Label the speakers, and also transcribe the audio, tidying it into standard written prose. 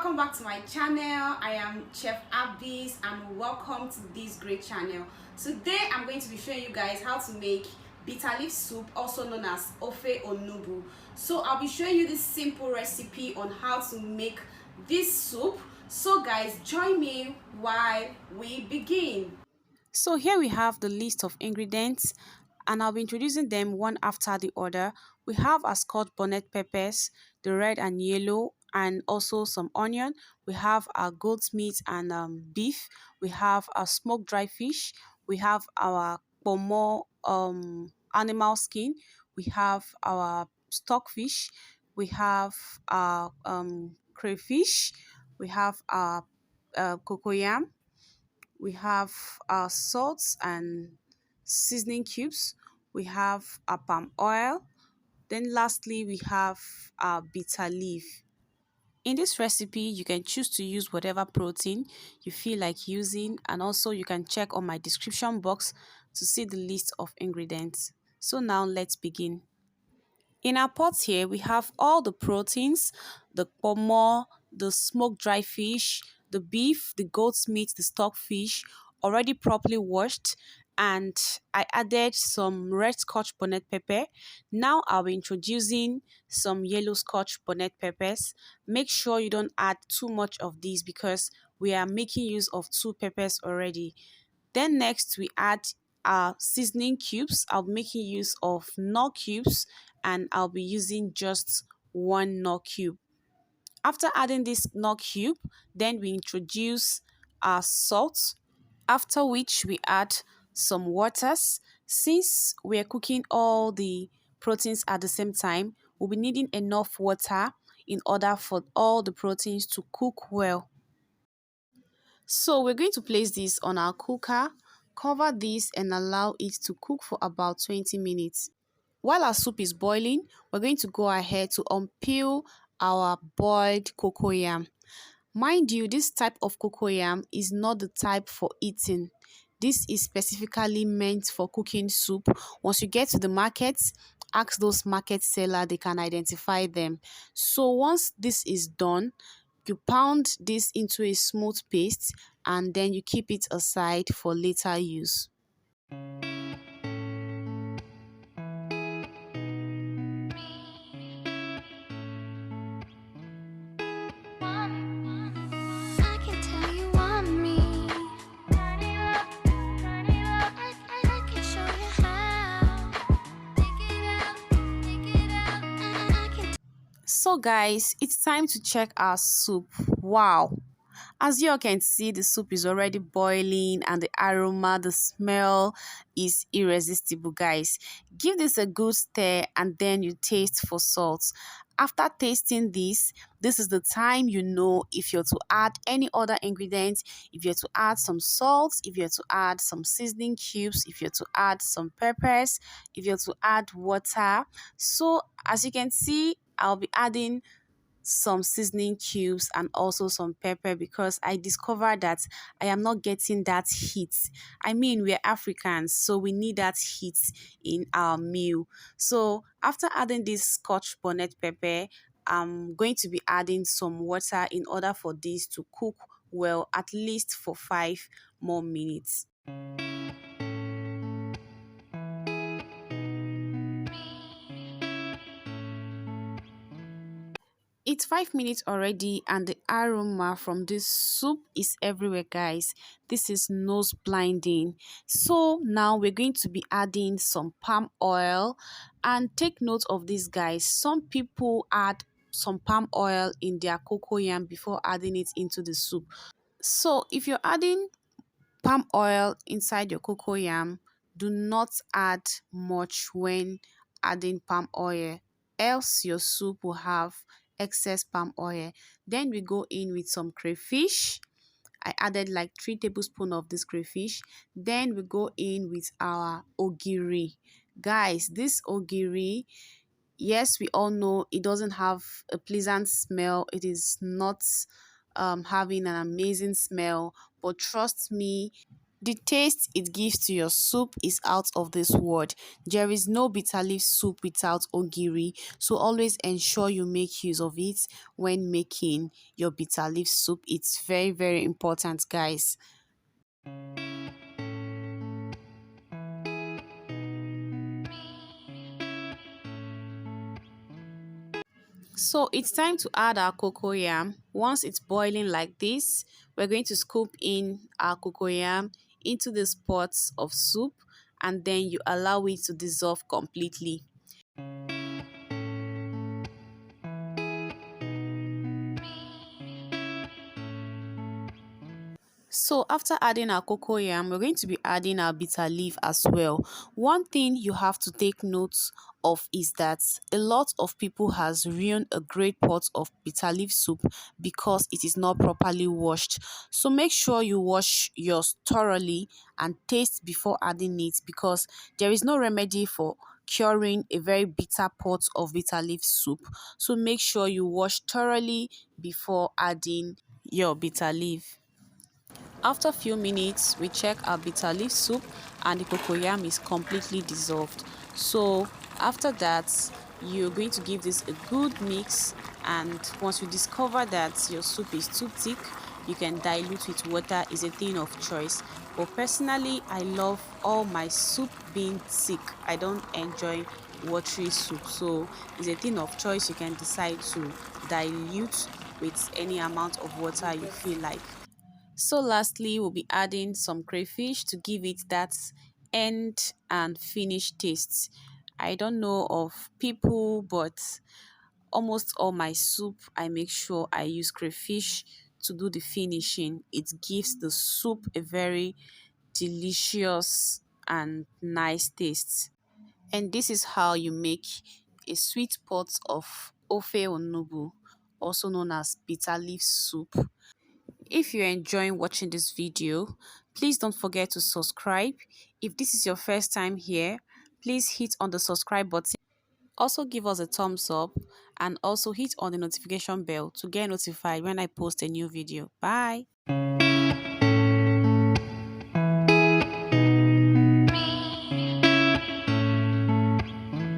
Speaker 1: welcome back to my channel. I am Chef Abis and welcome to this great channel. Today I'm going to be showing you guys how to make bitter leaf soup, also known as OFE ONUGBU. So I'll be showing you this simple recipe on how to make this soup. So guys, join me while we begin. So here we have the list of ingredients and I'll be introducing them one after the other. We have our Scotch bonnet peppers, the red and yellow, and also some onion. We have our goat's meat and beef. We have our smoked dry fish. We have our Pomo animal skin. We have our stockfish. We have our crayfish. We have our cocoyam. We have our salts and seasoning cubes. We have our palm oil. Then lastly, we have our bitter leaf. In this recipe, you can choose to use whatever protein you feel like using, and also you can check on my description box to see the list of ingredients. So now let's begin. In our pot here, we have all the proteins, the pomo, the smoked dry fish, the beef, the goat's meat, the stockfish, already properly washed, and I added some red Scotch bonnet pepper. Now I'll be introducing some yellow Scotch bonnet peppers. Make sure you don't add too much of these because we are making use of 2 peppers already. Then next we add our seasoning cubes. I'll be making use of knorr cubes and I'll be using just 1 knorr cube. After adding this knorr cube, then we introduce our salt, after which we add some waters. Since we're cooking all the proteins at the same time, we'll be needing enough water in order for all the proteins to cook well. So we're going to place this on our cooker, cover this and allow it to cook for about 20 minutes. While our soup is boiling, we're going to go ahead to unpeel our boiled cocoyam. Mind you, this type of cocoyam is not the type for eating. This is specifically meant for cooking soup. Once you get to the market, ask those market seller, they can identify them. So once this is done, you pound this into a smooth paste and then you keep it aside for later use. So guys, it's time to check our soup. Wow, as you all can see, the soup is already boiling and the aroma, the smell is irresistible. Guys, give this a good stir and then you taste for salt. After tasting this is the time you know if you're to add any other ingredients, if you're to add some salt, if you're to add some seasoning cubes, if you're to add some peppers, if you're to add water. So as you can see, I'll be adding some seasoning cubes and also some pepper because I discovered that I am not getting that heat. I mean, we're Africans, so we need that heat in our meal. So after adding this Scotch bonnet pepper, I'm going to be adding some water in order for this to cook well, at least for 5 more minutes. It's 5 minutes already and the aroma from this soup is everywhere, guys. This is nose blinding. So now we're going to be adding some palm oil, and take note of this, guys. Some people add some palm oil in their cocoyam before adding it into the soup. So if you're adding palm oil inside your cocoyam, do not add much when adding palm oil, else your soup will have excess palm oil. Then we go in with some crayfish. I added like 3 tablespoons of this crayfish. Then we go in with our ogiri. Guys, this ogiri, yes, we all know it doesn't have a pleasant smell. It is not having an amazing smell, but trust me,
Speaker 2: The taste it gives to your soup is out of this world. There is no bitter leaf soup without ogiri, so always ensure you make use of it when making your bitter leaf soup. It's very, very important, guys. So it's time to add our cocoyam. Once it's boiling like this, we're going to scoop in our cocoyam into this pot of soup, and then you allow it to dissolve completely. So after adding our cocoyam, we're going to be adding our bitter leaf as well. One thing you have to take note of is that a lot of people has ruined a great pot of bitter leaf soup because it is not properly washed. So make sure you wash yours thoroughly and taste before adding it, because there is no remedy for curing a very bitter pot of bitter leaf soup. So make sure you wash thoroughly before adding your bitter leaf. After a few minutes, we check our bitter leaf soup and the cocoyam is completely dissolved. So after that, you're going to give this a good mix, and once you discover that your soup is too thick, you can dilute with water. Is a thing of choice. But personally, I love all my soup being thick. I don't enjoy watery soup. So it's a thing of choice. You can decide to dilute with any amount of water you feel like. So lastly, we'll be adding some crayfish to give it that end and finish taste. I don't know of people, but almost all my soup, I make sure I use crayfish to do the finishing. It gives the soup a very delicious and nice taste. And this is how you make a sweet pot of OFE ONUGBU, also known as bitter leaf soup. If you're enjoying watching this video, please don't forget to subscribe. If this is your first time here, please hit on the subscribe button. Also give us a thumbs up and also hit on the notification bell to get notified when I post a new video. Bye.